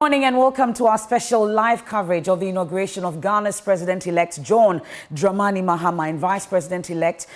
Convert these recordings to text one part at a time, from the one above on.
Morning and welcome to our special live coverage of the inauguration of Ghana's President-elect John Dramani Mahama and Vice President-elect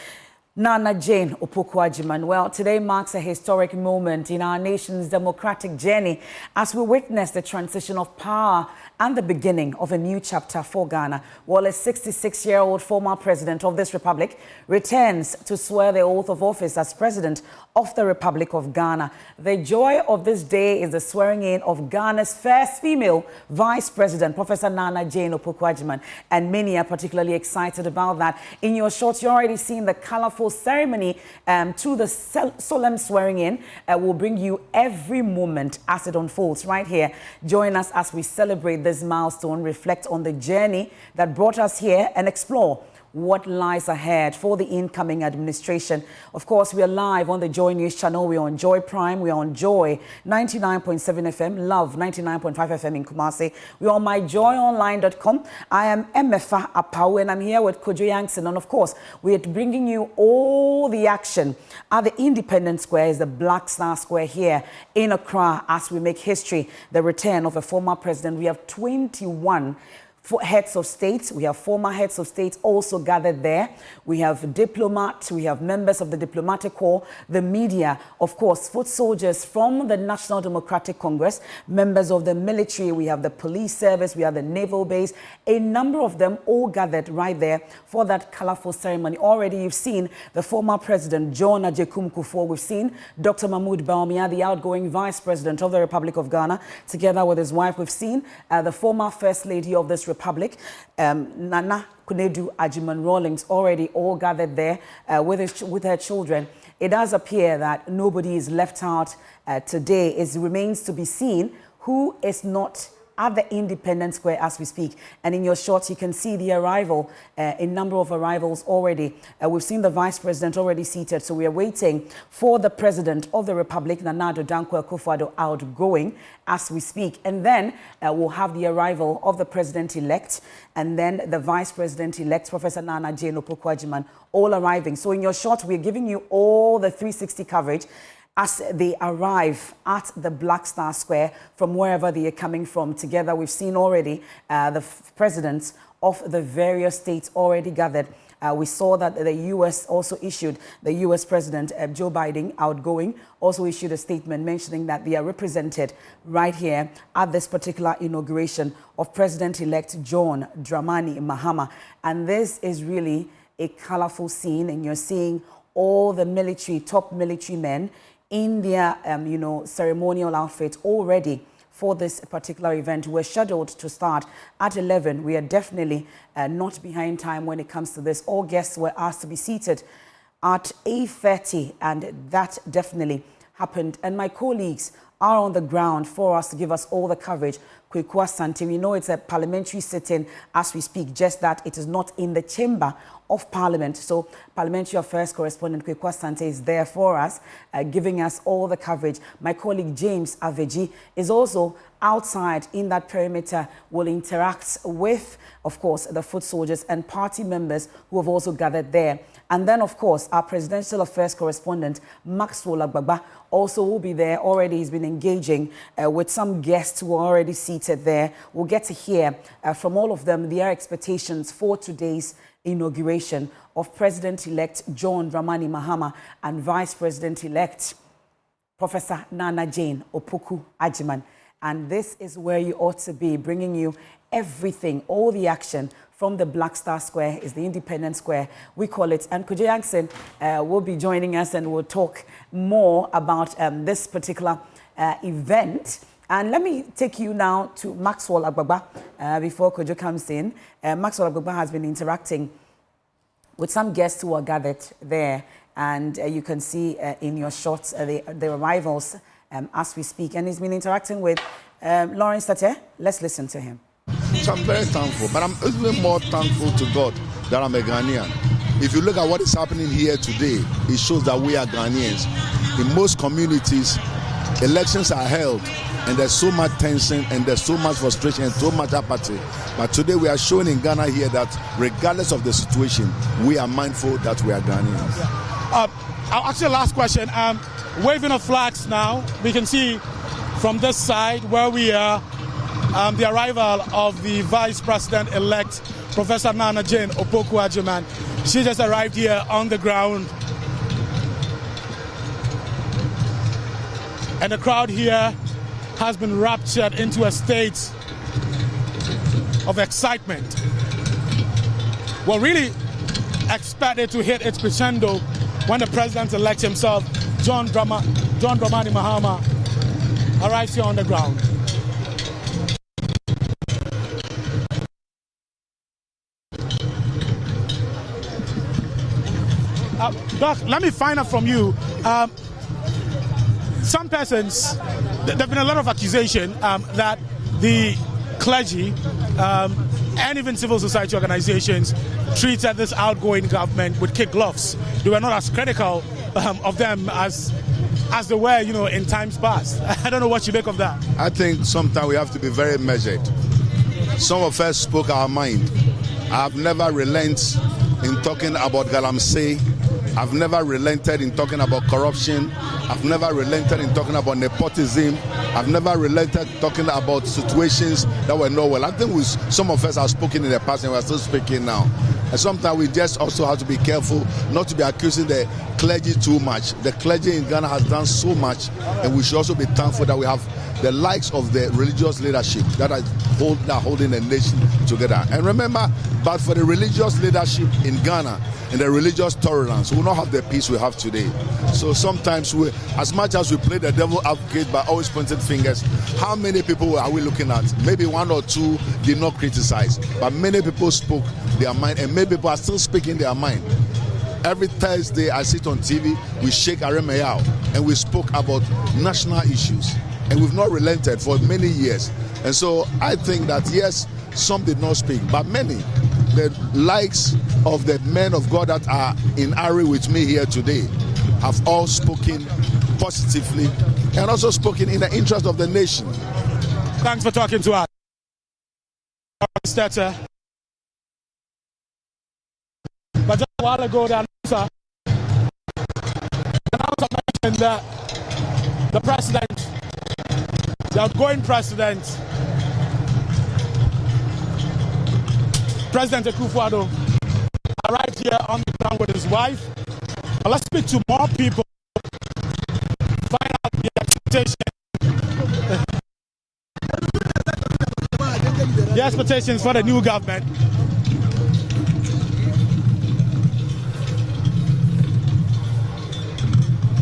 Nana Jane Opoku-Agyeman. Well, today marks a historic moment in our nation's democratic journey as we witness the transition of power and the beginning of a new chapter for Ghana. While a 66-year-old former president of this republic returns to swear the oath of office as president of the Republic of Ghana. The joy of this day is the swearing in of Ghana's first female vice president, Professor Nana Jane Opoku-Agyeman, and many are particularly excited about that. In your shorts, you're already seeing the colorful ceremony to the solemn swearing in. We'll bring you every moment as it unfolds right here. Join us as we celebrate this milestone, reflect on the journey that brought us here, and explore what lies ahead for the incoming administration. Of course, we are live on the Joy News channel. We are on Joy Prime. We are on Joy 99.7 FM, Love 99.5 FM in Kumasi. We are on myjoyonline.com. I am Emefa Apau and I'm here with Kojo Yankson. And of course, we are bringing you all the action at the Independence Square, is the Black Star Square here in Accra, as we make history, the return of a former president. We have 21 heads of state. We have former heads of state also gathered there. We have diplomats, we have members of the diplomatic corps, the media, of course, foot soldiers from the National Democratic Congress, members of the military, we have the police service, we have the naval base, a number of them all gathered right there for that colorful ceremony. Already you've seen the former president, John Ajekum Kufuor. We've seen Dr. Mahmoud Bawumia, the outgoing vice president of the Republic of Ghana, together with his wife. We've seen the former first lady of this Republic, Nana Agyeman Rawlings, already all gathered there with her children. It does appear that nobody is left out today. It remains to be seen who is not at the Independence Square as we speak. And in your shots, you can see the arrival, a number of arrivals already. We've seen the vice president already seated, so we are waiting for the president of the Republic, Nana Dankwa Akufo-Addo, outgoing as we speak. And then we'll have the arrival of the president-elect and then the vice president-elect, Professor Nana Jane Opoku-Agyeman, all arriving. So in your shot, we're giving you all the 360 coverage as they arrive at the Black Star Square from wherever they are coming from. Together, we've seen already the presidents of the various states already gathered. We saw that the U.S. also issued, the U.S. President Joe Biden, outgoing, also issued a statement mentioning that they are represented right here at this particular inauguration of President-elect John Dramani Mahama. And this is really a colorful scene, and you're seeing all the military, top military men in their, ceremonial outfits already for this particular event. We're scheduled to start at 11. We are definitely not behind time when it comes to this. All guests were asked to be seated at 8:30, and that definitely happened. And my colleagues are on the ground for us to give us all the coverage. Kweku Asante, we know it's a parliamentary sitting as we speak, just that it is not in the chamber of Parliament. So Parliamentary Affairs correspondent Kweku Asante is there for us, giving us all the coverage. My colleague James Aveji is also outside in that perimeter, will interact with, of course, the foot soldiers and party members who have also gathered there. And then, of course, our Presidential Affairs correspondent, Maxwell Agbagba, also will be there. Already he's been engaging with some guests who are already seated there. We'll get to hear from all of them their expectations for today's inauguration of President-elect John Dramani Mahama and Vice President-elect Professor Nana Jane Opoku-Agyeman. And this is where you ought to be, bringing you everything, all the action from the Black Star Square, is the Independence Square, we call it. And Kojo Yankson will be joining us and we'll talk more about this particular event. And let me take you now to Maxwell Agbagba before Kojo comes in. Maxwell Agbagba has been interacting with some guests who are gathered there. And you can see in your shots the arrivals as we speak. And he's been interacting with Lawrence Tate. Let's listen to him. So I'm very thankful, but I'm even more thankful to God that I'm a Ghanaian. If you look at what is happening here today, it shows that we are Ghanaians. In most communities, elections are held, and there's so much tension, and there's so much frustration, and so much apathy. But today we are showing in Ghana here that regardless of the situation, we are mindful that we are Ghanaians. I'll ask you the last question. Waving of flags now, we can see from this side where we are, the arrival of the Vice President-elect, Professor Nana Jane Opoku-Agyeman. She just arrived here on the ground. And the crowd here has been raptured into a state of excitement. We're really expected to hit its crescendo when the president-elect himself, John Dramani Mahama, arrives here on the ground. Doc, let me find out from you. Some persons, there have been a lot of accusation that the clergy and even civil society organizations treated this outgoing government with kid gloves. They were not as critical of them as they were, in times past. I don't know what you make of that. I think sometimes we have to be very measured. Some of us spoke our mind. I've never relented in talking about galamsey. I've never relented in talking about corruption. I've never relented in talking about nepotism. I've never relented talking about situations that were not well. I think some of us have spoken in the past and we're still speaking now. And sometimes we just also have to be careful not to be accusing the clergy too much. The clergy in Ghana has done so much, and we should also be thankful that we have the likes of the religious leadership that are holding the nation together. And remember, but for the religious leadership in Ghana and the religious tolerance, we will not have the peace we have today. So sometimes, as much as we play the devil advocate by always pointing fingers, how many people are we looking at? Maybe one or two did not criticize, but many people spoke their mind, and many people are still speaking their mind. Every Thursday I sit on TV, we shake Aremeyao, and we spoke about national issues. And we've not relented for many years. And so I think that, yes, some did not speak, but many, the likes of the men of God that are in Ari with me here today, have all spoken positively and also spoken in the interest of the nation. Thanks for talking to us. But just a while ago, the announcer mentioned that the president, the outgoing president, President Akufo-Addo, arrived here on the ground with his wife. Now let's speak to more people, find out the expectations for the new government.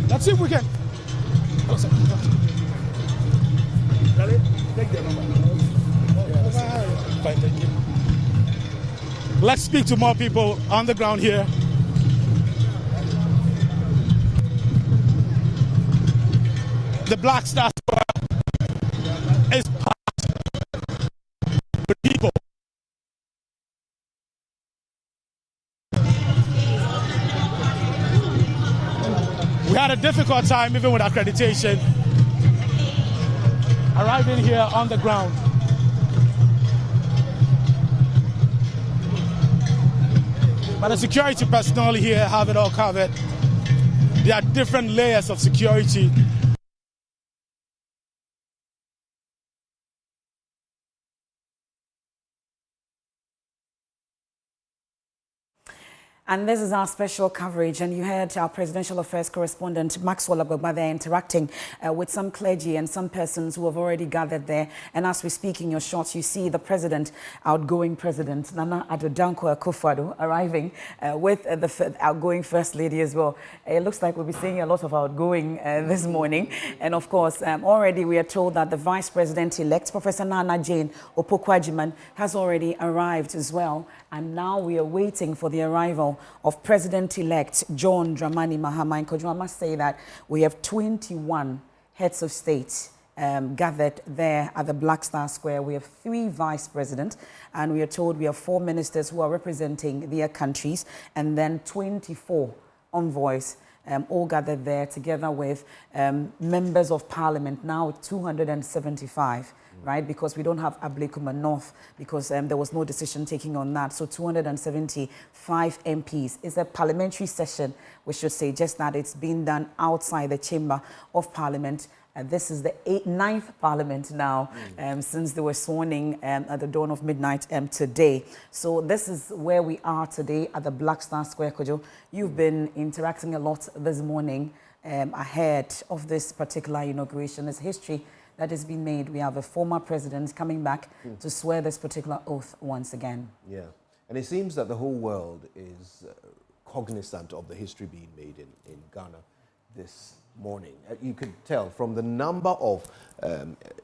Let's see if we can. Let's speak to more people on the ground here. The Black Star Square is packed with people. We had a difficult time even with accreditation, arriving here on the ground. But the security personnel here have it all covered. There are different layers of security. And this is our special coverage, and you heard our presidential affairs correspondent Maxwell Agbagba there interacting with some clergy and some persons who have already gathered there. And as we speak in your shots, you see the president, outgoing president Nana Addo Akufo-Addo, arriving with the outgoing first lady as well. It looks like we'll be seeing a lot of outgoing this morning. And of course, already we are told that the vice president-elect, Professor Nana Jane Opoku-Agyeman, has already arrived as well. And now we are waiting for the arrival of President-elect John Dramani Mahama. And Kojo, I must say that we have 21 heads of state gathered there at the Black Star Square. We have 3 vice presidents, and we are told we have 4 ministers who are representing their countries, and then 24 envoys all gathered there together with members of parliament, now 275. Right, because we don't have Ablekuma North, because there was no decision taking on that. So 275 MPs. It's a parliamentary session, we should say, just that it's being done outside the chamber of parliament This is the ninth parliament now, since they were sworn in at the dawn of midnight today. So this is where we are today at the Black Star Square, Kojo. You've been interacting a lot this morning ahead of this particular inauguration. There's history that has been made. We have a former president coming back to swear this particular oath once again. Yeah, and it seems that the whole world is cognizant of the history being made in Ghana this morning. You could tell from the number of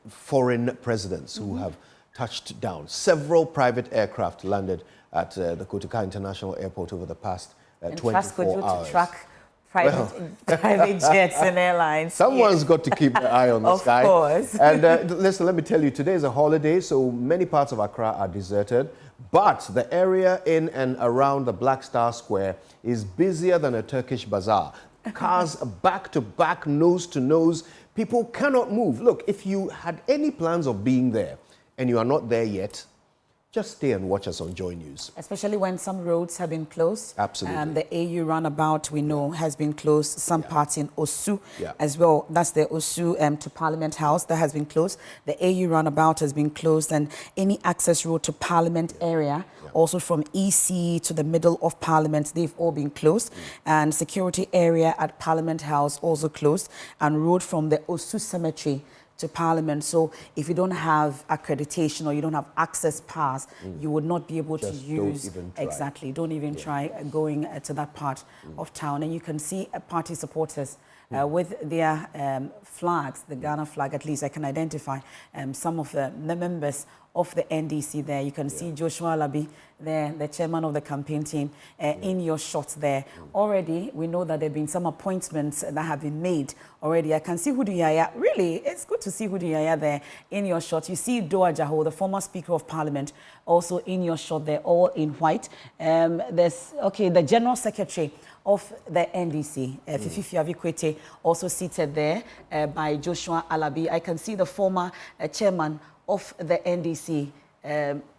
foreign presidents who have touched down. Several private aircraft landed at the Kotoka International Airport over the past 24 hours. To track private jets and airlines. Someone's got to keep their eye on the sky. Of course. And listen, let me tell you, today is a holiday, so many parts of Accra are deserted. But the area in and around the Black Star Square is busier than a Turkish bazaar. Cars back to back, nose to nose. People cannot move. Look, if you had any plans of being there and you are not there yet, just stay and watch us on Joy News. Especially when some roads have been closed. Absolutely. The AU roundabout, we know, has been closed. Some parts in Osu as well. That's the Osu to Parliament House that has been closed. The AU roundabout has been closed, and any access road to Parliament area, also from EC to the middle of Parliament, they've all been closed. And security area at Parliament House also closed. And road from the Osu Cemetery to Parliament. So if you don't have accreditation or you don't have access pass, you would not be able to use. Don't even try going to that part of town. And you can see party supporters with their flags, the Ghana flag. At least I can identify some of the members of the NDC there. You can see Joshua Alabi there, the chairman of the campaign team, in your shot there. Already, we know that there have been some appointments that have been made already. I can see Hudu Yaya. Really, it's good to see Hudu Yaya there in your shot. You see Doa Jaho, the former Speaker of Parliament, also in your shot there, all in white. There's, the General Secretary of the NDC, Fifi Fiavikwete, also seated there by Joshua Alabi. I can see the former chairman of the NDC,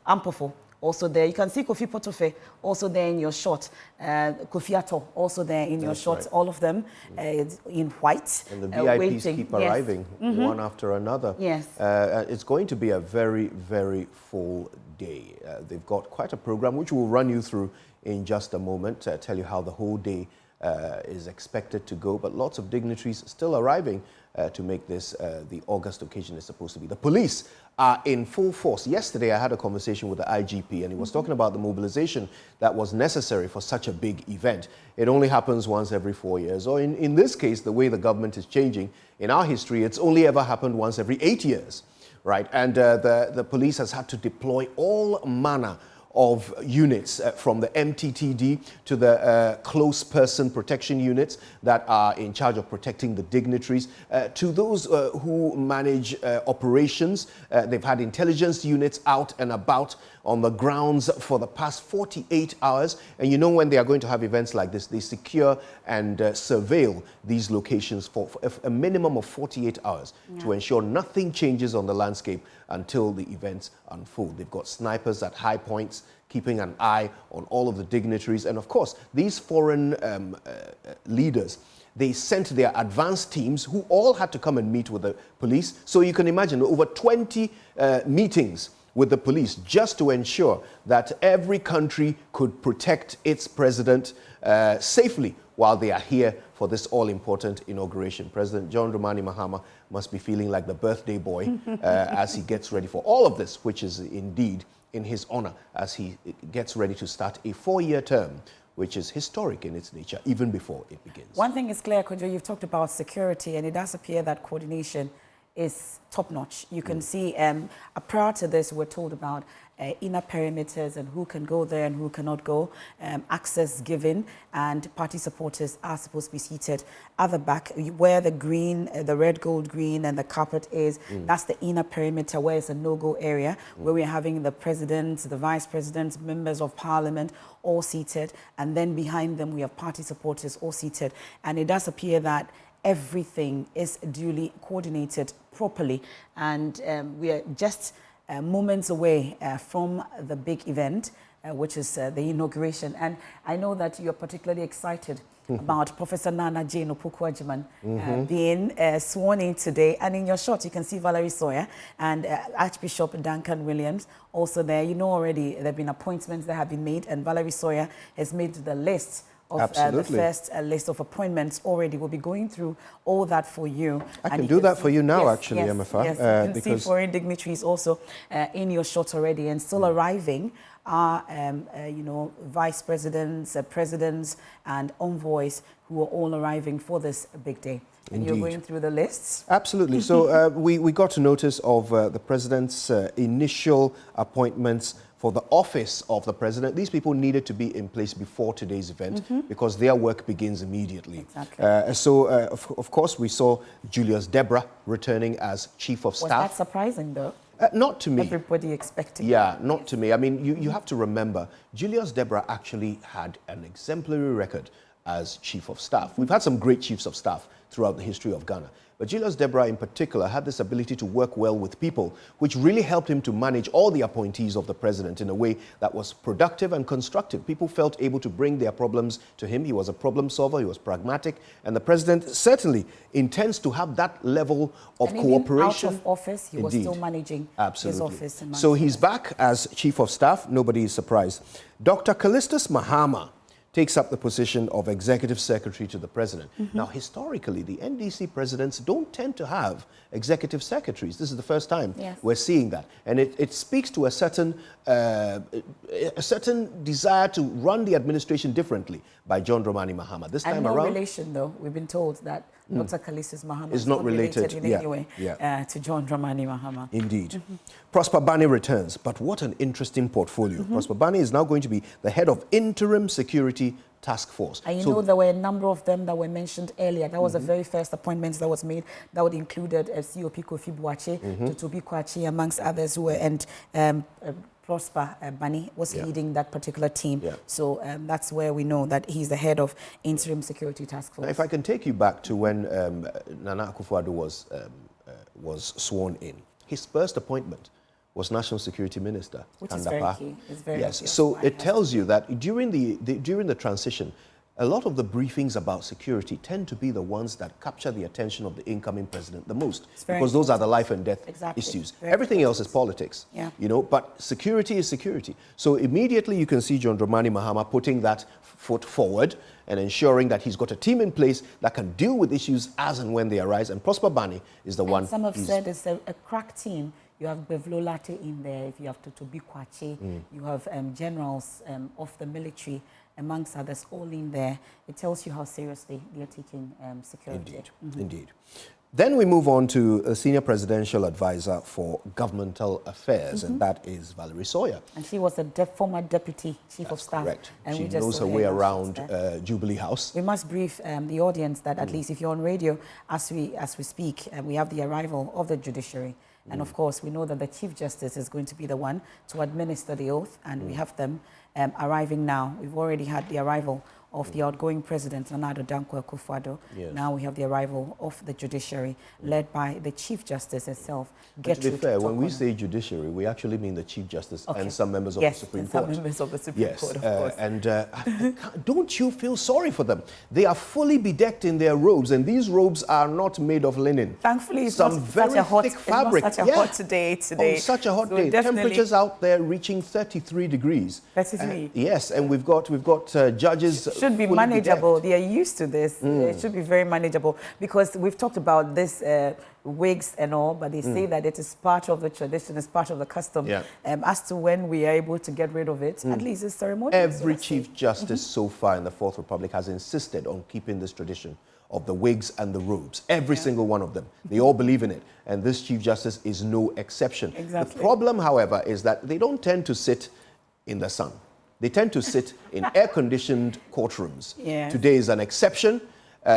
Ampofo, also there. You can see Kofi Potofe also there in your shot. Kofi Ato also there in your shot. Right. All of them in white. And the VIPs keep arriving one after another. Yes. It's going to be a very, very full day. They've got quite a program, which we'll run you through in just a moment, tell you how the whole day is expected to go. But lots of dignitaries still arriving to make this the August occasion is supposed to be. The police are in full force. Yesterday, I had a conversation with the IGP, and he was talking about the mobilization that was necessary for such a big event. It only happens once every 4 years. Or in this case, the way the government is changing, in our history, it's only ever happened once every 8 years, right? And the police has had to deploy all manner of units from the MTTD to the close person protection units that are in charge of protecting the dignitaries, to those who manage operations. They've had intelligence units out and about on the grounds for the past 48 hours. And you know, when they are going to have events like this, they secure and surveil these locations for a minimum of 48 hours to ensure nothing changes on the landscape until the events unfold. They've got snipers at high points, keeping an eye on all of the dignitaries. And of course, these foreign leaders, they sent their advanced teams who all had to come and meet with the police. So you can imagine over 20 meetings with the police just to ensure that every country could protect its president safely while they are here for this all-important inauguration. President John Mahama must be feeling like the birthday boy as he gets ready for all of this, which is indeed in his honor as he gets ready to start a 4-year term, which is historic in its nature, even before it begins. One thing is clear, Kojo, you've talked about security, and it does appear that coordination is top-notch. You can see, prior to this, we're told about inner perimeters and who can go there and who cannot go, access given, and party supporters are supposed to be seated at the back where the green, the red, gold, green, and the carpet is. That's the inner perimeter where it's a no-go area, where we're having the president, the vice president, members of parliament all seated, and then behind them we have party supporters all seated. And it does appear that everything is duly coordinated properly, and we are just moments away from the big event. which is the inauguration. And I know that you're particularly excited about Professor Nana Jane Opoku-Agyeman being sworn in today. And in your shot, you can see Valerie Sawyer and Archbishop Duncan Williams also there. You know already there have been appointments that have been made, and Valerie Sawyer has made the list of the first list of appointments already. We'll be going through all that for you. I can do that for you now, actually, MFA. Yes, you can see foreign dignitaries also in your shot already and still arriving are, you know, vice presidents, presidents, and envoys who are all arriving for this big day. And Indeed. You're going through the lists? Absolutely. So we got notice of the president's initial appointments for the office of the president. These people needed to be in place before today's event because their work begins immediately. Exactly. Of course, we saw Julius Deborah returning as chief of staff. Was that surprising, though? Not to me. Everybody expected. Yeah, not to me. I mean, you have to remember, Julius Deborah actually had an exemplary record as chief of staff. We've had some great chiefs of staff throughout the history of Ghana. But Julius Deborah in particular had this ability to work well with people, which really helped him to manage all the appointees of the president in a way that was productive and constructive. People felt able to bring their problems to him. He was a problem solver, he was pragmatic, and the president certainly intends to have that level of cooperation. Out of office, he was still managing his office. So he's back as chief of staff. Nobody is surprised. Dr. Callistus Mahama takes up the position of executive secretary to the president. Now, historically, the NDC presidents don't tend to have executive secretaries. This is the first time we're seeing that. And it speaks to a certain desire to run the administration differently by John Dramani Mahama. This time around... relation, though. We've been told that Dr. Callistus Mahama is not related in any way to John Dramani Mahama. Indeed. Prosper Bani returns, but what an interesting portfolio. Prosper Bani is now going to be the head of Interim Security Task Force. And you know, there were a number of them that were mentioned earlier. That was the very first appointment that was made. That would included COP Kofi Boakye, Tutubi Kwachi, amongst others who were, and Prosper Bani was leading that particular team. So that's where we know that he's the head of Interim Security Task Force. Now, if I can take you back to when Nana Akufo-Addo was sworn in, his first appointment was National Security Minister. Which is very key. It's very yes. key. So it tells you that during the transition, a lot of the briefings about security tend to be the ones that capture the attention of the incoming president the most, because those are the life and death issues. Everything else is politics, you know, but security is security. So immediately you can see John Dramani Mahama putting that foot forward and ensuring that he's got a team in place that can deal with issues as and when they arise. And Prosper Bani is the one. Some have said it's a crack team. You have Bevlo Latte in there, if you have Tutubi Kwachi, you have generals of the military, amongst others, all in there. It tells you how seriously they're taking security. Indeed, indeed. Then we move on to a senior presidential advisor for governmental affairs, and that is Valerie Sawyer. And she was a former deputy chief of staff. Correct. And she knows her way around Jubilee House. We must brief the audience that at least if you're on radio, as we speak, we have the arrival of the judiciary. And of course, we know that the Chief Justice is going to be the one to administer the oath, and we have them arriving now. We've already had the arrival of the outgoing president, Nana Addo Akufo-Addo. Now we have the arrival of the judiciary, led by the Chief Justice herself. But to be fair, when we say judiciary, we actually mean the Chief Justice and some members of the Supreme Court. Some members of the Supreme Court, of course. And don't you feel sorry for them? They are fully bedecked in their robes, and these robes are not made of linen. Thankfully, it's some not very such a hot, thick fabric. It's not such a hot today. On such a hot day, temperatures out there reaching 33 degrees. 33. Yes, and we've got judges. Should be manageable. They are used to this. It should be very manageable, because we've talked about this wigs and all, but they say that it is part of the tradition, it's part of the custom. As to when we are able to get rid of it, at least it's ceremonial. Every Chief Justice so far in the Fourth Republic has insisted on keeping this tradition of the wigs and the robes. Every single one of them. They all believe in it. And this Chief Justice is no exception. The problem, however, is that they don't tend to sit in the sun. They tend to sit in air-conditioned courtrooms. Today is an exception.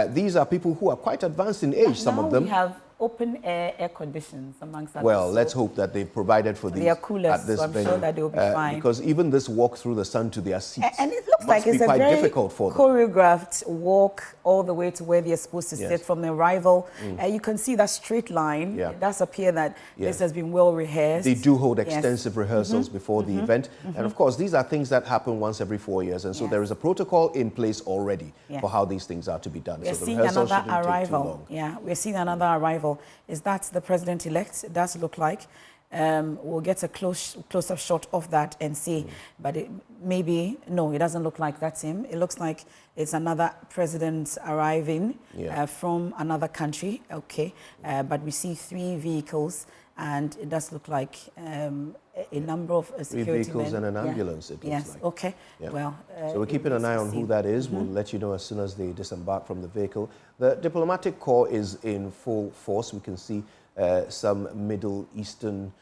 These are people who are quite advanced in age, some of them. We have open air conditions amongst others. Well, let's hope that they provided for these coolers, at this so I'm venue. sure that they will be fine. Because even this walk through the sun to their seats and it looks like it's a quite very difficult for them. choreographed walk all the way to where they're supposed to sit from the arrival. You can see that straight line. Yeah. It does appear that this has been well rehearsed. They do hold extensive rehearsals before the event. And of course, these are things that happen once every 4 years. And so there is a protocol in place already for how these things are to be done. We're so the seeing rehearsal another shouldn't take too arrival. long. Yeah, we're seeing another arrival. Is that the president-elect? It does look like. We'll get a close-up shot of that and see. But no, it doesn't look like that's him. It looks like it's another president arriving from another country. Okay, but we see 3 vehicles, and it does look like a number of security 3 vehicles men. and an ambulance, it looks like. Okay. Yeah. Well, so we're keeping an eye on who that is. We'll let you know as soon as they disembark from the vehicle. The diplomatic corps is in full force. We can see some Middle Eastern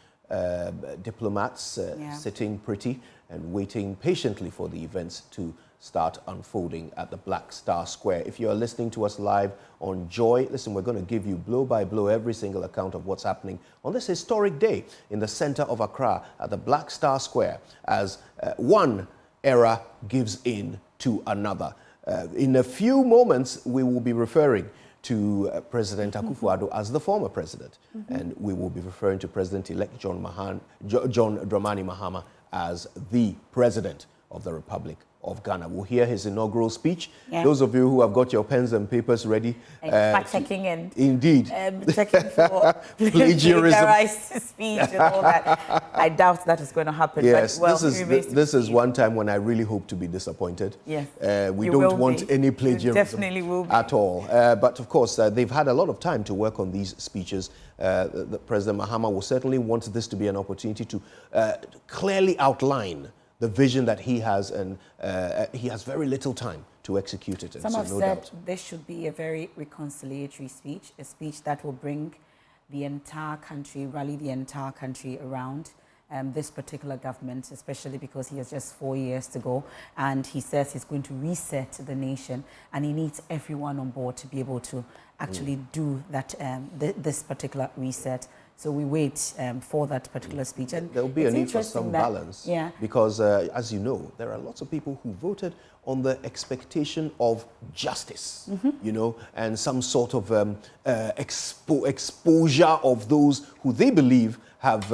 diplomats sitting pretty and waiting patiently for the events to start unfolding at the Black Star Square. If you are listening to us live on Joy, listen, we're going to give you blow by blow every single account of what's happening on this historic day in the center of Accra at the Black Star Square as one era gives in to another. In a few moments, we will be referring to President Akufo-Addo as the former president, and we will be referring to President-elect John Dramani Mahama as the president of the Republic of Ghana. We'll hear his inaugural speech. Yeah. Those of you who have got your pens and papers ready. Fact-checking and indeed. Checking for plagiarized speech and all that. I doubt that is going to happen. Yes, but, well, this is one time when I really hope to be disappointed. Yes, we don't want any plagiarism definitely will be. at all. But of course, they've had a lot of time to work on these speeches. President Mahama will certainly want this to be an opportunity to clearly outline the vision that he has, and he has very little time to execute it. Some have said this should be a very reconciliatory speech, a speech that will bring the entire country, rally the entire country around this particular government, especially because he has just 4 years to go, and he says he's going to reset the nation, and he needs everyone on board to be able to actually do that, this particular reset. So we wait for that particular speech. And there will be a need for some balance, because as you know, there are lots of people who voted on the expectation of justice, you know, and some sort of exposure of those who they believe have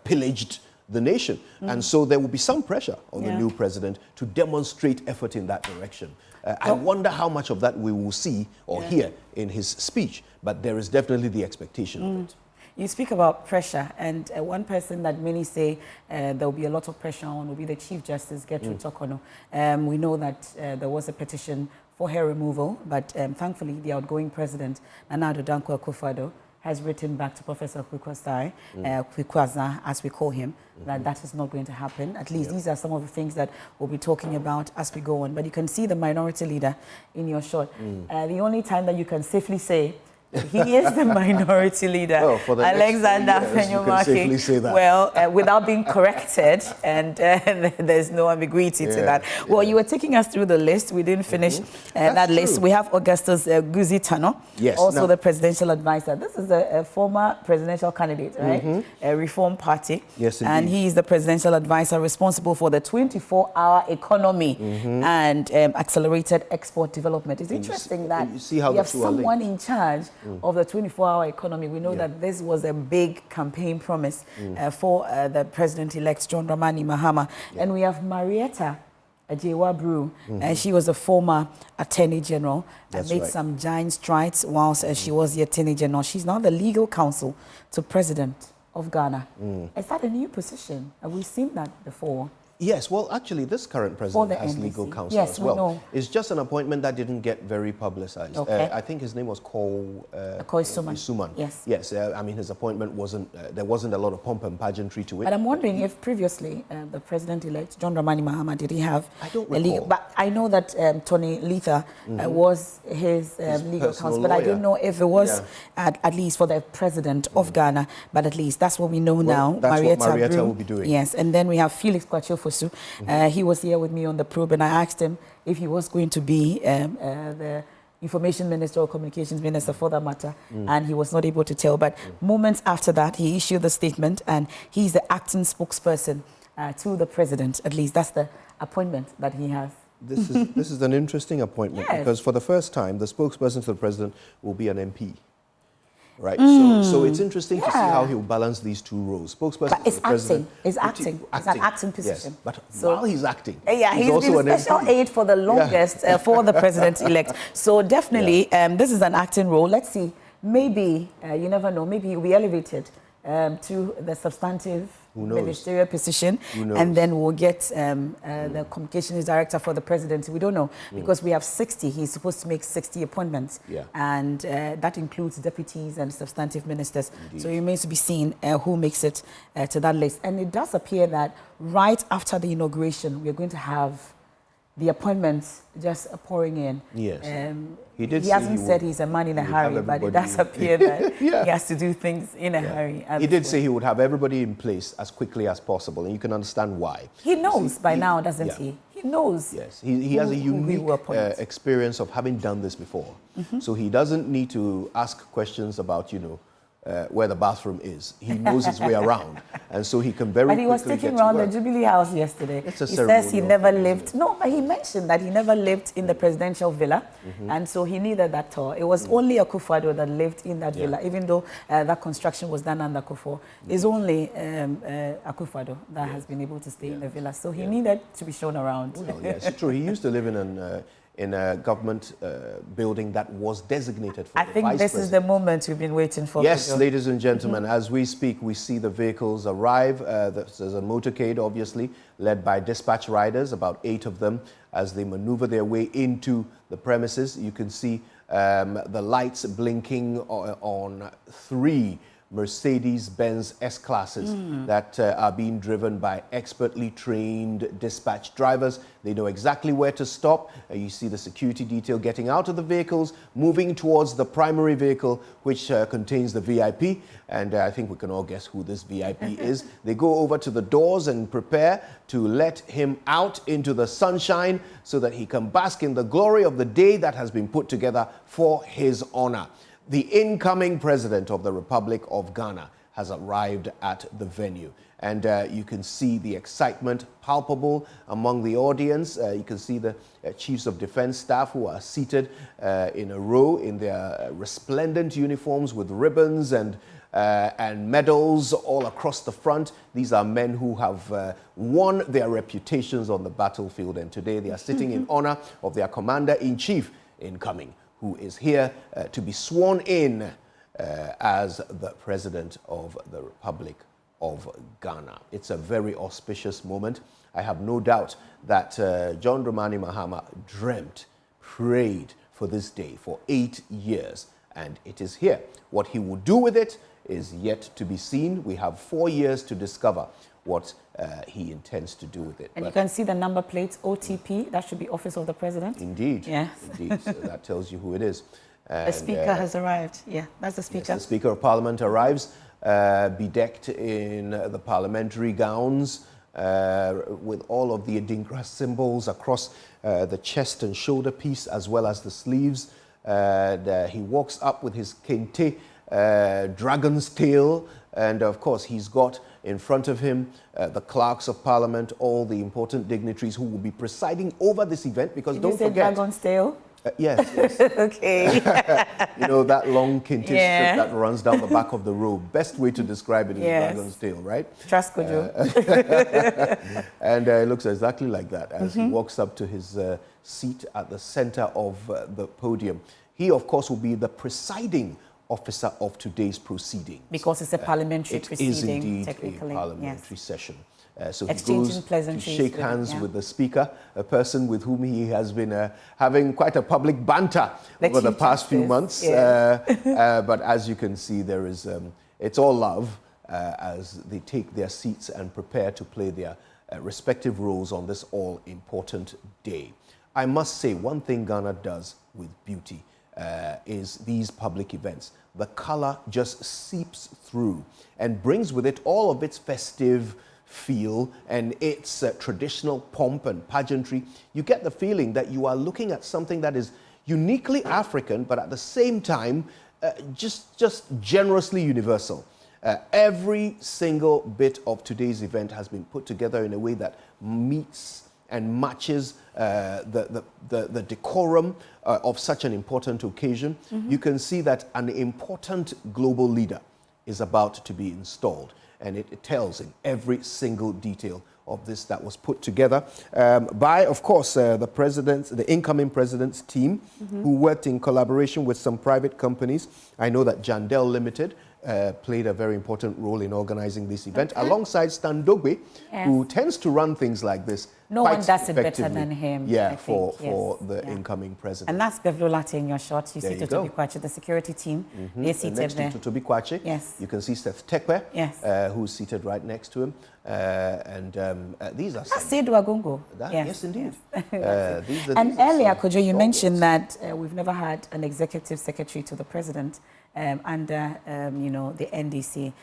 pillaged the nation. And so there will be some pressure on the new president to demonstrate effort in that direction. I wonder how much of that we will see or hear in his speech, but there is definitely the expectation of it. You speak about pressure, and one person that many say there will be a lot of pressure on will be the Chief Justice, Gertrude Tokono. We know that there was a petition for her removal, but thankfully the outgoing president, Nana Addo Dankwa Akufo-Addo, has written back to Professor Kwikwaza, as we call him, that that is not going to happen. At least these are some of the things that we'll be talking about as we go on. But you can see the minority leader in your shot. The only time that you can safely say he is the minority leader, well, for the Alexander Fenyomaki. Well, without being corrected, and there's no ambiguity to that. Well, you were taking us through the list. We didn't finish that list. We have Augustus Guzi Tano, also the presidential advisor. This is a former presidential candidate, right? A Reform Party. Yes, indeed. And he is the presidential advisor responsible for the 24-hour economy and accelerated export development. It's interesting that you see how you have someone in charge of the 24-hour economy. We know that this was a big campaign promise for the president-elect John Dramani Mahama. And we have Marietta Ajewa-Brew, and she was a former Attorney General and made some giant strides whilst she was the Attorney General. She's now the legal counsel to President of Ghana. Is that a new position? Have we seen that before? Yes, well, actually, this current president has legal counsel as well. Know. It's just an appointment that didn't get very publicized. I think his name was Koi Suman. Yes. I mean, his appointment wasn't, there wasn't a lot of pomp and pageantry to it. But I'm wondering if previously the president-elect, John Dramani Mahama, did he have a legal... But I know that Tony Letha was his legal counsel, but I don't know if it was at least for the president of Ghana, but at least that's what we know now. That's what Marietta will be doing. Yes, and then we have Felix Kwachofosu. He was here with me on the probe, and I asked him if he was going to be the information minister or communications minister for that matter, and he was not able to tell. But moments after that, he issued the statement, and he's the acting spokesperson to the president. At least that's the appointment that he has. This is an interesting appointment, yes, because for the first time, the spokesperson to the president will be an MP. Right, so it's interesting to see how he'll balance these two roles. Spokesperson but it's to the president. It's acting. It's an acting position. Yes, but while he's acting, he's also been special aid for the longest for the president-elect. So definitely, this is an acting role. Let's see. Maybe, you never know, maybe he'll be elevated to the substantive ministerial position, and then we'll get the communications director for the presidency. We don't know, because we have 60. He's supposed to make 60 appointments, and that includes deputies and substantive ministers. Indeed. So it remains to be seen who makes it to that list. And it does appear that right after the inauguration, we're going to have the appointments just pouring in. Yes. He hasn't said he's a man in a hurry, but it does appear that he has to do things in a hurry. He did say he would have everybody in place as quickly as possible, and you can understand why. He knows by now, doesn't he? He knows. Yes, he has a unique experience of having done this before. So he doesn't need to ask questions about, where the bathroom is. He knows his way around, and so he can very quickly. But he was taking around the Jubilee House yesterday. He says he never lived. No, but he mentioned that he never lived in the presidential villa, and so he needed that tour. It was only Akufo-Addo that lived in that villa, even though that construction was done under Akufo. It's only Akufo-Addo that has been able to stay in the villa, so he needed to be shown around. Well, yes, true. He used to live in a government building that was designated for the vice president. I think this is the moment we've been waiting for. Yes, ladies and gentlemen, as we speak, we see the vehicles arrive. There's a motorcade, obviously, led by dispatch riders, about 8 of them, as they maneuver their way into the premises. You can see the lights blinking on 3 Mercedes-Benz S-Classes that are being driven by expertly trained dispatch drivers. They know exactly where to stop. You see the security detail getting out of the vehicles, moving towards the primary vehicle, which contains the VIP. And I think we can all guess who this VIP is. They go over to the doors and prepare to let him out into the sunshine so that he can bask in the glory of the day that has been put together for his honor. The incoming president of the Republic of Ghana has arrived at the venue. And you can see the excitement palpable among the audience. You can see the chiefs of defense staff who are seated in a row in their resplendent uniforms with ribbons and medals all across the front. These are men who have won their reputations on the battlefield. And today they are sitting in honor of their commander-in-chief incoming, who is here to be sworn in as the President of the Republic of Ghana. It's a very auspicious moment. I have no doubt that John Dramani Mahama dreamt, prayed for this day for 8 years, and it is here. What he will do with it is yet to be seen. We have 4 years to discover what he intends to do with it. And you can see the number plates, OTP, that should be Office of the President. Indeed. Yes. Indeed. So that tells you who it is. And, the Speaker has arrived. Yeah, that's the Speaker. Yes, the Speaker of Parliament arrives, bedecked in the parliamentary gowns, with all of the Adinkra symbols across the chest and shoulder piece, as well as the sleeves. He walks up with his kente, dragon's tail, and of course he's got in front of him the clerks of Parliament, all the important dignitaries who will be presiding over this event, because Did don't you say forget... dragon's tail? Yes, yes. Okay. You know, that long kente strip that runs down the back of the robe. Best way to describe it is dragon's tail, right? Trust Kojo. And it looks exactly like that as he walks up to his seat at the center of the podium. He, of course, will be the presiding officer of today's proceeding. Because it's a parliamentary proceeding, it is indeed technically. A parliamentary session. So he Exchanging goes pleasantries to shake hands with the Speaker, a person with whom he has been having quite a public banter over the past few months. But as you can see, there is it's all love as they take their seats and prepare to play their respective roles on this all-important day. I must say, one thing Ghana does with beauty is these public events. The color just seeps through and brings with it all of its festive feel and its traditional pomp and pageantry. You get the feeling that you are looking at something that is uniquely African, but at the same time, just generously universal. Every single bit of today's event has been put together in a way that meets and matches the decorum of such an important occasion. You can see that an important global leader is about to be installed, and it tells in every single detail of this that was put together by, of course, the incoming president's team, who worked in collaboration with some private companies. I know that Jandel Limited played a very important role in organizing this event, alongside Stan Dogbe, who tends to run things like this. No one does it better than him. Yeah, for the incoming president. And that's Bevlo Latte in your shot. You see Totobi Kwache, the security team. They're seated next there. to Totobi Kwache, yes. You can see Seth Tekwe, yes. who's seated right next to him. These are some... Seydou Agongo. Yes, indeed. Yes. And earlier, Kojo, you mentioned that we've never had an executive secretary to the president under, you know, the NDC.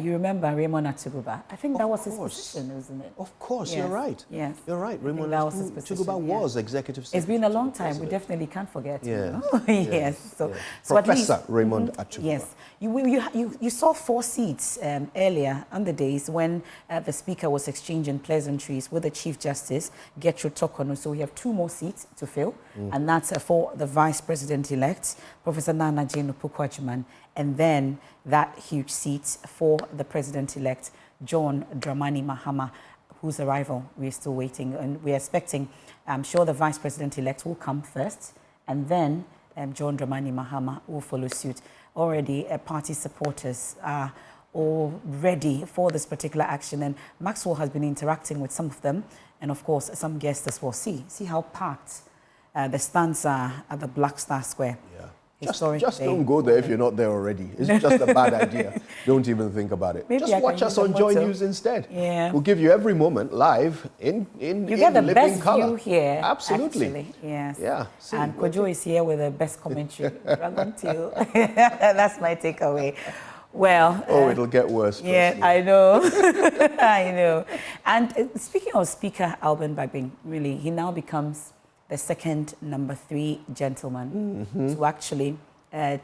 You remember Raymond Atuguba? I think that was his position, isn't it? Of course, yes. You're right. Yes. You're right. Raymond Atuguba was executive secretary. It's been a long time. We definitely can't forget. Yeah. Yes. So, yes. So Professor Raymond Atuguba. Yes. You saw 4 seats earlier on the days when the Speaker was exchanging pleasantries with the Chief Justice, Gertrude Tokono. So we have 2 more seats to fill, and that's for the Vice President-elect, Professor Nana Jane Opoku-Agyeman, and then that huge seat for the President-elect, John Dramani Mahama, whose arrival we're still waiting, and we're expecting. I'm sure the Vice President-elect will come first, and then John Dramani Mahama will follow suit. Already, party supporters are all ready for this particular action, and Maxwell has been interacting with some of them, and of course, some guests as well. See how packed the stands are at the Black Star Square. Yeah. Just don't go there if you're not there already. It's just a bad idea. Don't even think about it. Maybe just watch us on Joy News instead. Yeah. We'll give you every moment live in you get the best color. view here. Absolutely. Actually. Yes. Yeah. See, and Kojo is here with the best commentary. That's my takeaway. Well. Oh, it'll get worse. Yeah, I know. I know. And speaking of Speaker Alban Bagbin, really, he now becomes the second number 3 gentleman to actually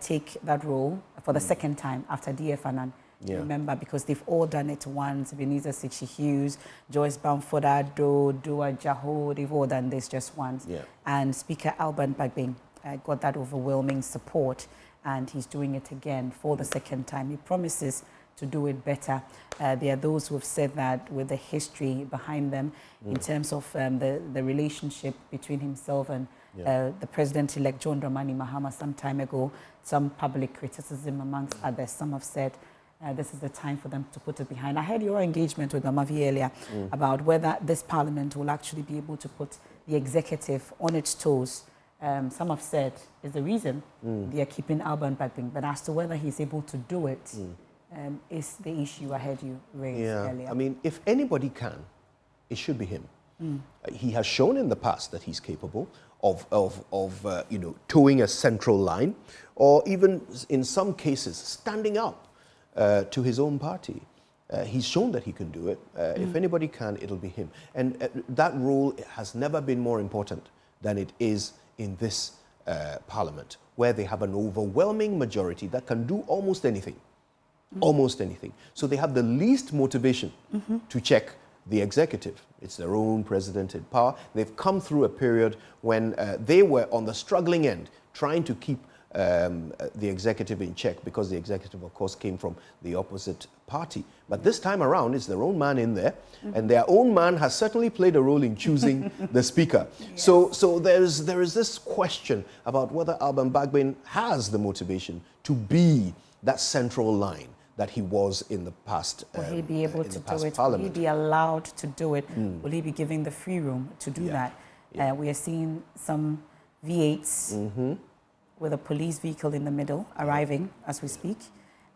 take that role for the second time after D.F. Annan. Yeah. Remember, because they've all done it once. Ebenezer Sikshi Hughes, Joyce Bamford Addo, Dua Jaho, they've all done this just once. Yeah. And Speaker Alban Bagbin got that overwhelming support, and he's doing it again for the second time. He promises to do it better. There are those who have said that with the history behind them in terms of the relationship between himself and the President-elect John Dramani Mahama some time ago, some public criticism amongst others. Some have said this is the time for them to put it behind. I heard your engagement with Mamavi earlier about whether this parliament will actually be able to put the executive on its toes. Some have said is the reason they are keeping Alban Bagbin, but as to whether he's able to do it, is the issue I heard you raise earlier. I mean, if anybody can, it should be him. He has shown in the past that he's capable of you know, towing a central line, or even in some cases standing up to his own party. He's shown that he can do it. If anybody can, it'll be him. And that role has never been more important than it is in this parliament, where they have an overwhelming majority that can do almost anything. Almost anything. So they have the least motivation to check the executive. It's their own president in power. They've come through a period when they were on the struggling end, trying to keep the executive in check, because the executive, of course, came from the opposite party. But this time around, it's their own man in there, and their own man has certainly played a role in choosing the speaker. Yes. So there is this question about whether Alban Bagbin has the motivation to be that central line that he was in the past. Will he be able to do it? Parliament. Will he be allowed to do it? Will he be given the free room to do that? Yeah. We are seeing some V8s with a police vehicle in the middle arriving as we speak.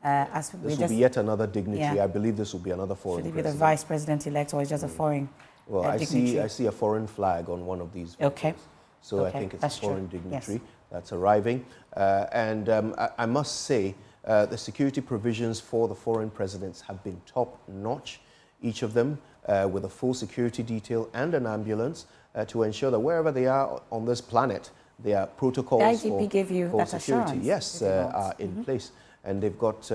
This will be yet another dignitary. I believe this will be another foreign president. Should he be the Vice President-elect, or is just a foreign dignitary? I see a foreign flag on one of these vehicles. Okay. So I think it's a foreign dignitary that's arriving. I must say, the security provisions for the foreign presidents have been top-notch, each of them with a full security detail and an ambulance to ensure that wherever they are on this planet, their protocols the IGP gave you for that security. assurance. Yes, are in place, and they've got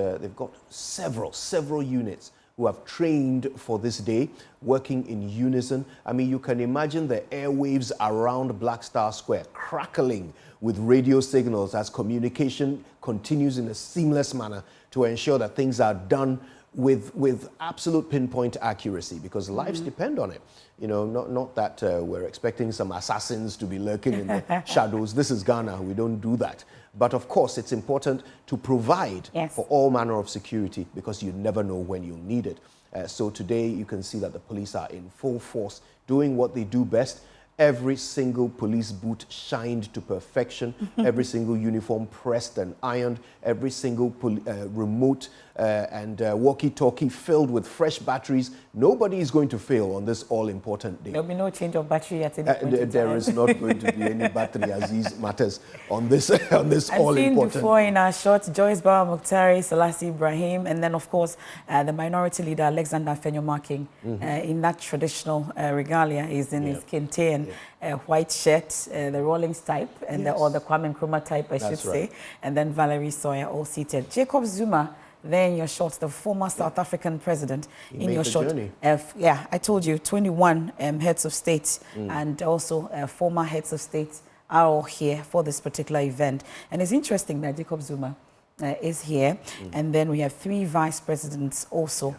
several units who have trained for this day, working in unison. I mean, you can imagine the airwaves around Black Star Square crackling with radio signals as communication continues in a seamless manner to ensure that things are done with absolute pinpoint accuracy, because lives depend on it. You know, not that we're expecting some assassins to be lurking in the shadows. This is Ghana. We don't do that. But of course, it's important to provide for all manner of security, because you never know when you'll need it. So today you can see that the police are in full force doing what they do best. Every single police boot shined to perfection, every single uniform pressed and ironed, every single remote and walkie-talkie filled with fresh batteries. Nobody is going to fail on this all-important day. There'll be no change of battery at any point. There is not going to be any battery Aziz matters on this all-important. I've seen before in our shot, Joyce Bawa Mukhtari, Selassie Ibrahim, and then, of course, the minority leader, Alexander Fenyomaking, in that traditional regalia. He's in his kente and white shirt, the Rawlings type, and or the Kwame Nkrumah type, I should say, and then Valerie Sawyer, all seated. Jacob Zuma, there in your shot, the former South African president, in your shot. Yeah, I told you, 21 heads of state and also former heads of state are all here for this particular event. And it's interesting that Jacob Zuma is here, and then we have 3 vice presidents also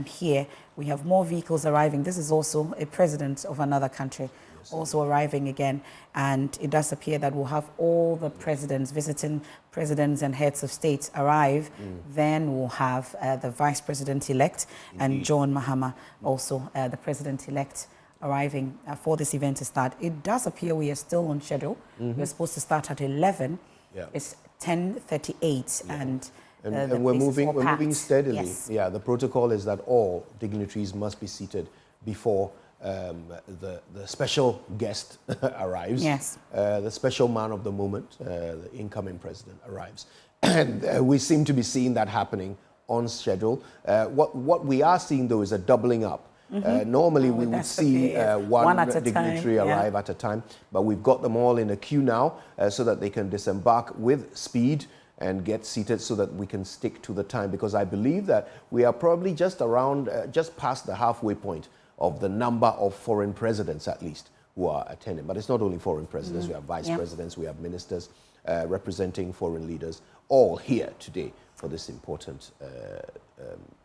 here. We have more vehicles arriving. This is also a president of another country also arriving again, and it does appear that we'll have all the presidents, visiting presidents and heads of state arrive. Then we'll have the vice president-elect and John Mahama, also the president-elect, arriving for this event to start. It does appear we are still on schedule. We're supposed to start at 11. It's 10:38, and we're moving steadily. Yeah, the protocol is that all dignitaries must be seated before the special guest arrives. The special man of the moment, the incoming president, arrives. And we seem to be seeing that happening on schedule. What we are seeing, though, is a doubling up. Normally, we would see one dignitary arrive at a time, but we've got them all in a queue now so that they can disembark with speed and get seated so that we can stick to the time, because I believe that we are probably just around, just past the halfway point of the number of foreign presidents, at least, who are attending. But it's not only foreign presidents. We have vice presidents, we have ministers representing foreign leaders, all here today for this important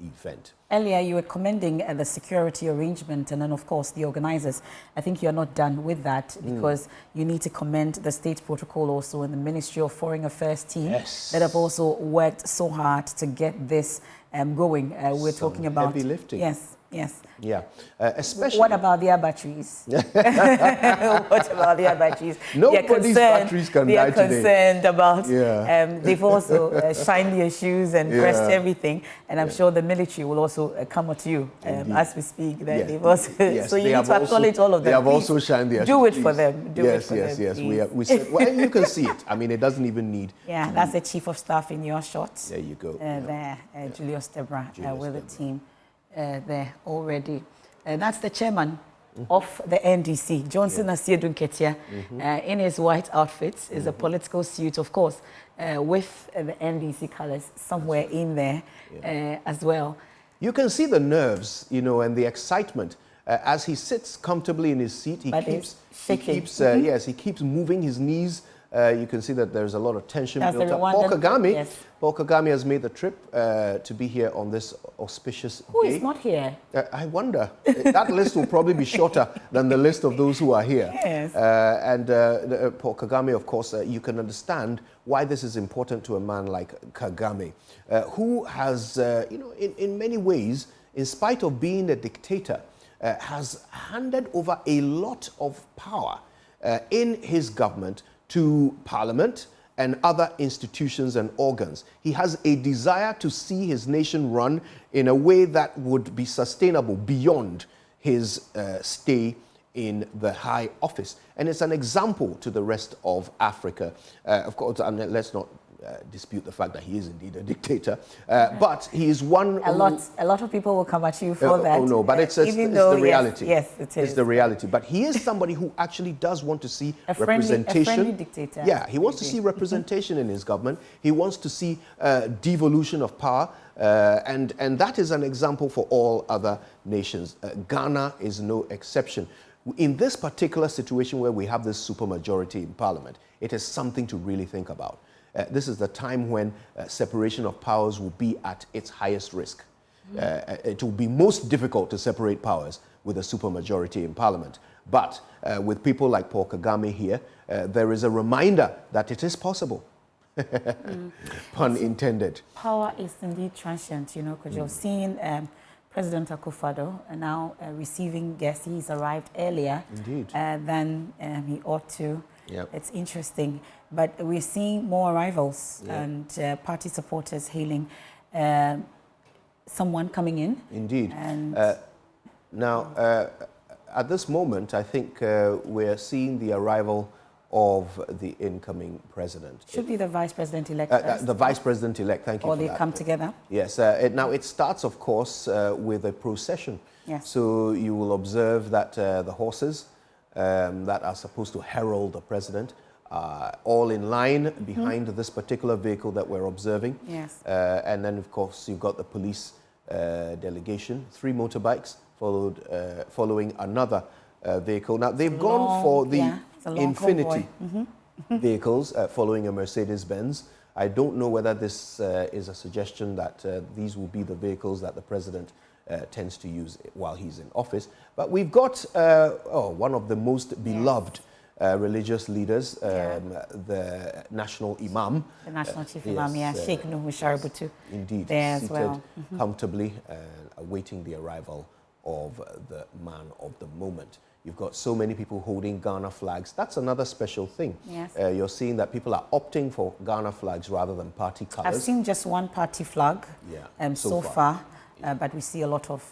event. Earlier, you were commending the security arrangement and then, of course, the organizers. I think you're not done with that, because you need to commend the state protocol also and the Ministry of Foreign Affairs team that have also worked so hard to get this going. We're talking about heavy lifting. Yeah, especially. What about their batteries? What about their batteries? Nobody's batteries can die today. They are concerned about. They've also shined their shoes and pressed everything, and I'm sure the military will also come at you as we speak. They've also, so you need to acknowledge all of them. They have also shined their shoes. Do it for them. Yes. We said, well, you can see it. I mean, it doesn't even need. Yeah, that's the chief of staff in your shot. There you go. There, Julius Debra, with the team. There already. That's the chairman of the NDC, Johnson Asiedu Nketia, in his white outfits, is a political suit, of course, with the NDC colors somewhere in there as well. You can see the nerves, you know, and the excitement as he sits comfortably in his seat. He keeps moving his knees. You can see that there's a lot of tension built up. Paul Kagame has made the trip to be here on this auspicious Who day. is not here? I wonder. That list will probably be shorter than the list of those who are here. Paul Kagame, of course, you can understand why this is important to a man like Kagame, who has, you know, in many ways, in spite of being a dictator, has handed over a lot of power in his government to Parliament and other institutions and organs. He has a desire to see his nation run in a way that would be sustainable beyond his stay in the high office. And it's an example to the rest of Africa. Of course, and let's not dispute the fact that he is indeed a dictator. But he is one... A lot of people will come at you for that. Oh, no, but it's the reality. Yes, it is. It's the reality. But he is somebody who actually does want to see representation. A friendly dictator. Yeah, he wants to see representation in his government. He wants to see devolution of power. And that is an example for all other nations. Ghana is no exception. In this particular situation where we have this supermajority in parliament, it is something to really think about. This is the time when separation of powers will be at its highest risk. It will be most difficult to separate powers with a supermajority in parliament. But with people like Paul Kagame here, there is a reminder that it is possible. Pun intended. Power is indeed transient, you know, because you've seen President Akufo-Addo now receiving guests. He's arrived earlier than he ought to. Yep. It's interesting. But we're seeing more arrivals and party supporters hailing someone coming in. Indeed. And now, at this moment, I think we're seeing the arrival of the incoming president. Should be the vice president-elect the vice president-elect, thank you or for that. they come together? Yes. Now, it starts, of course, with a procession. Yes. So you will observe that the horses that are supposed to herald the president are all in line behind this particular vehicle that we're observing. Yes. And then, of course, you've got the police delegation, 3 motorbikes, following another vehicle. Now, they've gone for the Infinity vehicles following a Mercedes-Benz. I don't know whether this is a suggestion that these will be the vehicles that the president tends to use while he's in office. But we've got one of the most beloved religious leaders, the national imam. The national chief imam, Sheikh Nuhu Shaributu. Indeed, there as seated well. comfortably awaiting the arrival of the man of the moment. You've got so many people holding Ghana flags. That's another special thing. Yes. You're seeing that people are opting for Ghana flags rather than party colors. I've seen just one party flag so far. But we see a lot of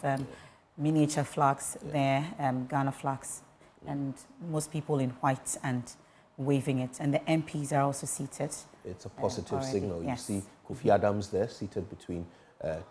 miniature flags there, Ghana flags, and most people in white and waving it. And the MPs are also seated. It's a positive signal. Yes. You see Kofi Adams there, seated between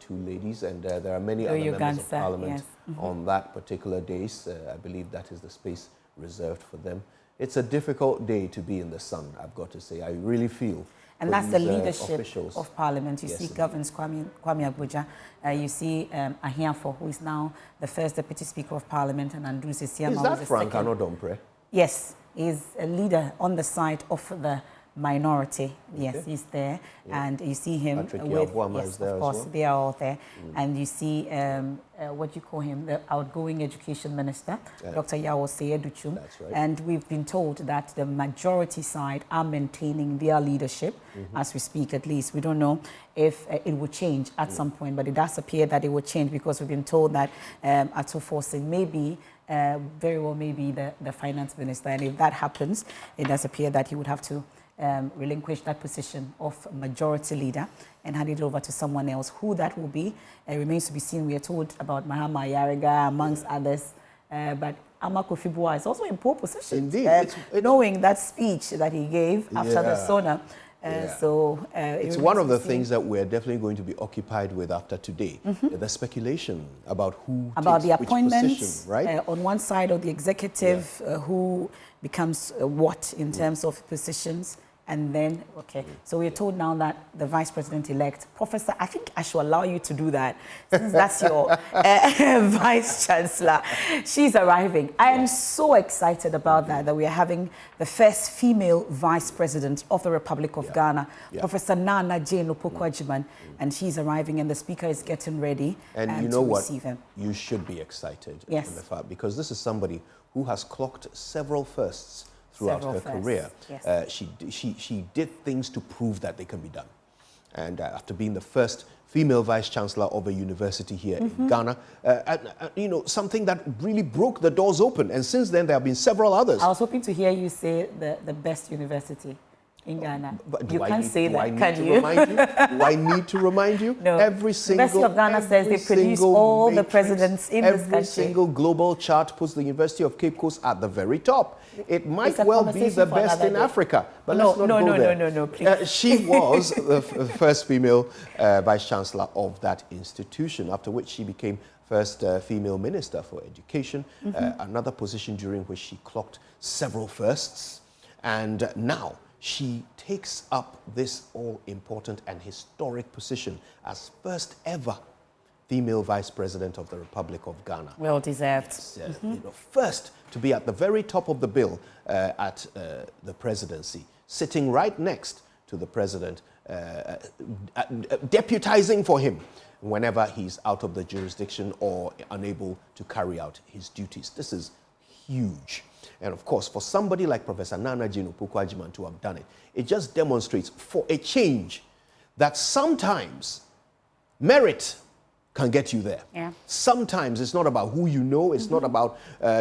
2 ladies, and there are many other members of parliament on that particular days. I believe that is the space reserved for them. It's a difficult day to be in the sun, I've got to say. I really feel. And that's the leadership officials of parliament. You see Governs Kwame Agbodza. You see Ahiafo, who is now the first deputy speaker of parliament, and Andrew Sisiama. Is that Frank Anodompre? Yes, he's a leader on the side of the minority. Yes, he's there. And you see him Patrick with, is there of course, as well. they are all there. And you see, what do you call him, the outgoing education minister, Dr. Yawo Seyeduchum. That's right. And we've been told that the majority side are maintaining their leadership as we speak, at least. We don't know if it will change at some point, but it does appear that it will change, because we've been told that Ato Forcing maybe very well maybe the finance minister. And if that happens, it does appear that he would have to relinquish that position of majority leader and hand it over to someone else. Who that will be remains to be seen. We are told about Mahama Yariga, amongst others, but Ama Kofi Buah is also in poor position. Indeed. Knowing that speech that he gave after the SONA. So it's one of the things that we're definitely going to be occupied with after today. The speculation about who takes the appointments, position, right? On one side of the executive, who becomes what in terms of positions. And then, so we're told now that the vice president-elect, Professor, I think I should allow you to do that, since that's your vice chancellor. She's arriving. I am so excited about that we are having the first female vice president of the Republic of Ghana, Professor Nana Jane Opoku-Agyeman, and she's arriving, and the speaker is getting ready and you know what? Receive him. You should be excited, Yes. because this is somebody who has clocked several firsts throughout her career. Yes. She did things to prove that they can be done. And after being the first female vice-chancellor of a university here in Ghana, you know, something that really broke the doors open. And since then, there have been several others. I was hoping to hear you say the best university. in Ghana. But You can't say that, can do you? I need to remind you? No. Every single University of Ghana says they produce all the presidents in this country. Every single global chart puts the University of Cape Coast at the very top. It might well be the best in Africa, but let's not go there. No, please. She was the first female vice-chancellor of that institution, after which she became first female minister for education, another position during which she clocked several firsts. And now she takes up this all-important and historic position as first ever female vice president of the Republic of Ghana. Well deserved. You know, first to be at the very top of the bill at the presidency, sitting right next to the president, deputizing for him whenever he's out of the jurisdiction or unable to carry out his duties. This is huge. And of course, for somebody like Professor Nana Jane Opoku-Agyeman to have done it, it just demonstrates for a change that sometimes merit can get you there. Yeah. Sometimes it's not about who you know, it's not about,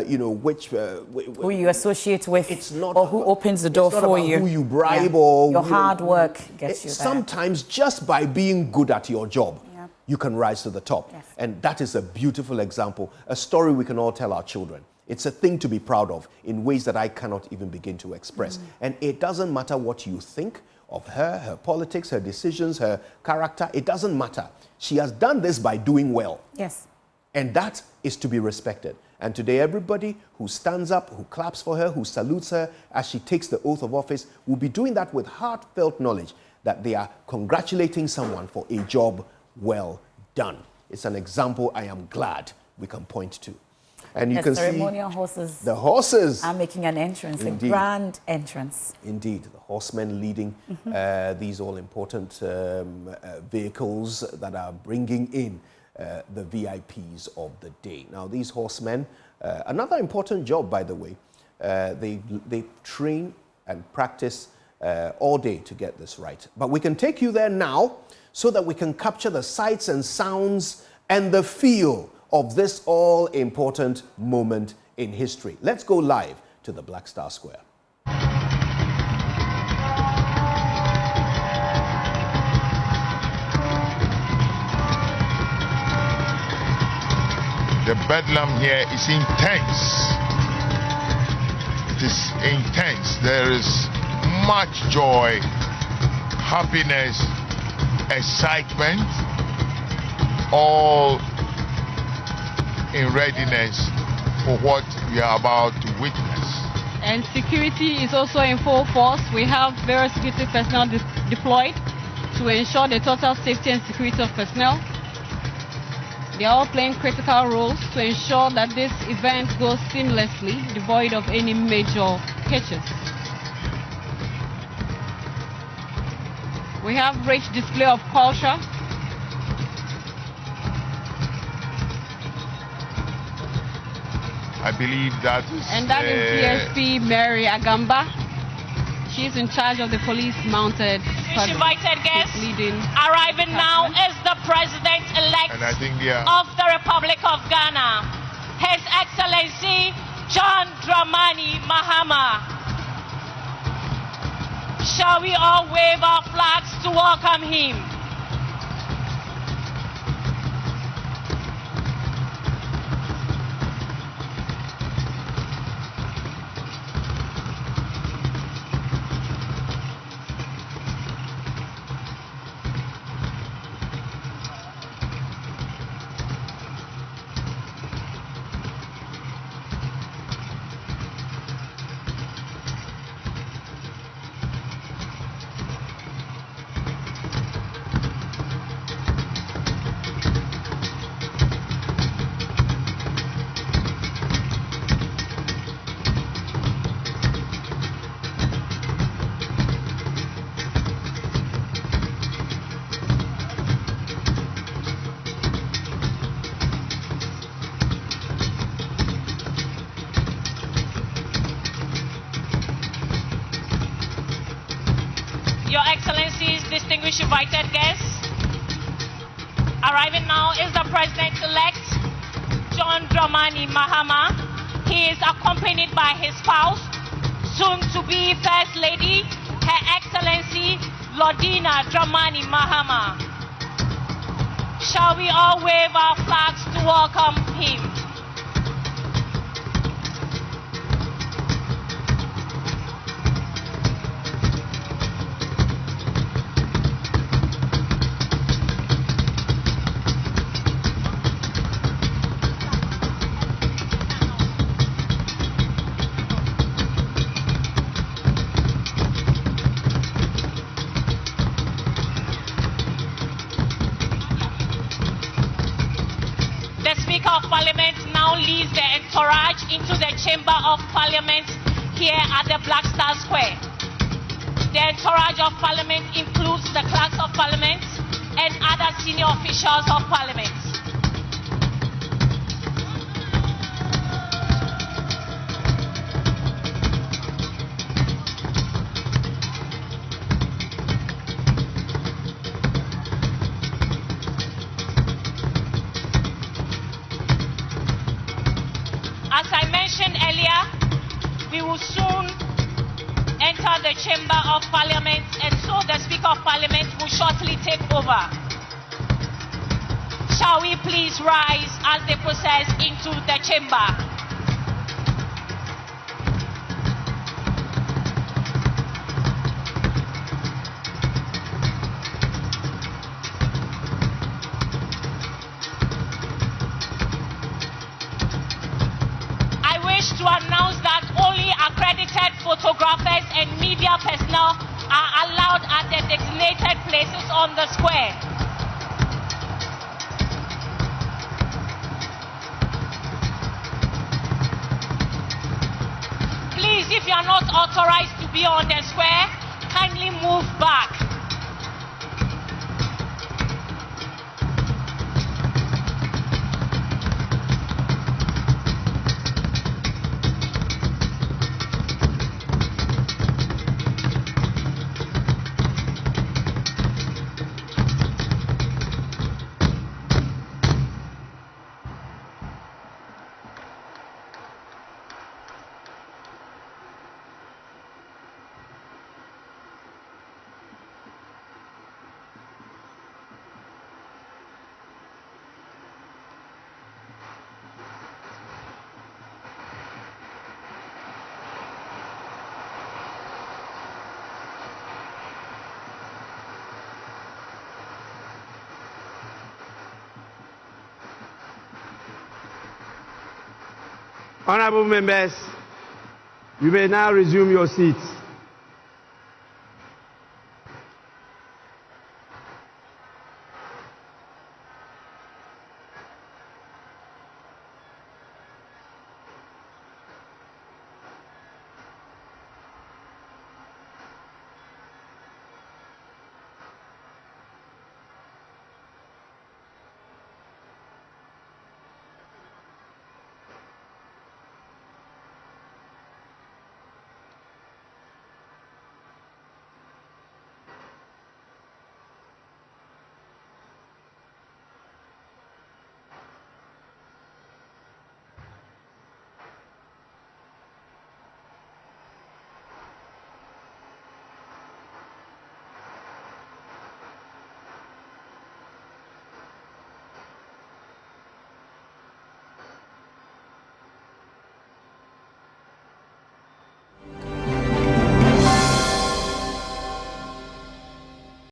you know, who you associate with, it's not or who opens the door for you. Who you bribe or your hard work gets you there. Sometimes just by being good at your job, you can rise to the top. Yes. And that is a beautiful example, a story we can all tell our children. It's a thing to be proud of in ways that I cannot even begin to express. And it doesn't matter what you think of her, her politics, her decisions, her character. It doesn't matter. She has done this by doing well. Yes. And that is to be respected. And today, everybody who stands up, who claps for her, who salutes her as she takes the oath of office, will be doing that with heartfelt knowledge that they are congratulating someone for a job well done. It's an example I am glad we can point to. And you can see ceremonial horses. The horses are making an entrance, indeed. A grand entrance. Indeed, the horsemen leading these all-important vehicles that are bringing in the VIPs of the day. Now, these horsemen, another important job, by the way, they train and practice all day to get this right. But we can take you there now so that we can capture the sights and sounds and the feel of this all-important moment in history. Let's go live to the Black Star Square. The bedlam here is intense. It is intense. There is much joy, happiness, excitement, all in readiness for what we are about to witness. And security is also in full force. We have various security personnel deployed to ensure the total safety and security of personnel. They are all playing critical roles to ensure that this event goes seamlessly, devoid of any major hitches. We have rich display of culture. I believe that is... And that is DSP Mary Agamba. She's in charge of the police mounted squadron. Invited guests arriving now is the President-elect of the Republic of Ghana, His Excellency John Dramani Mahama. Shall we all wave our flags to welcome him? Your Excellencies, distinguished invited guests, arriving now is the President-elect, John Dramani Mahama. He is accompanied by his spouse, soon-to-be First Lady, Her Excellency Lordina Dramani Mahama. Shall we all wave our flags to welcome him? The Speaker of Parliament now leads the entourage into the Chamber of Parliament here at the Black Star Square. The entourage of Parliament includes the Clerks of Parliament and other senior officials of Parliament. As I mentioned earlier, we will soon enter the Chamber of Parliament, and so the Speaker of Parliament will shortly take over. Shall we please rise as they process into the chamber? To announce that only accredited photographers and media personnel are allowed at the designated places on the square. Please, if you are not authorized to be on the square, kindly move back. Honorable members, you may now resume your seats.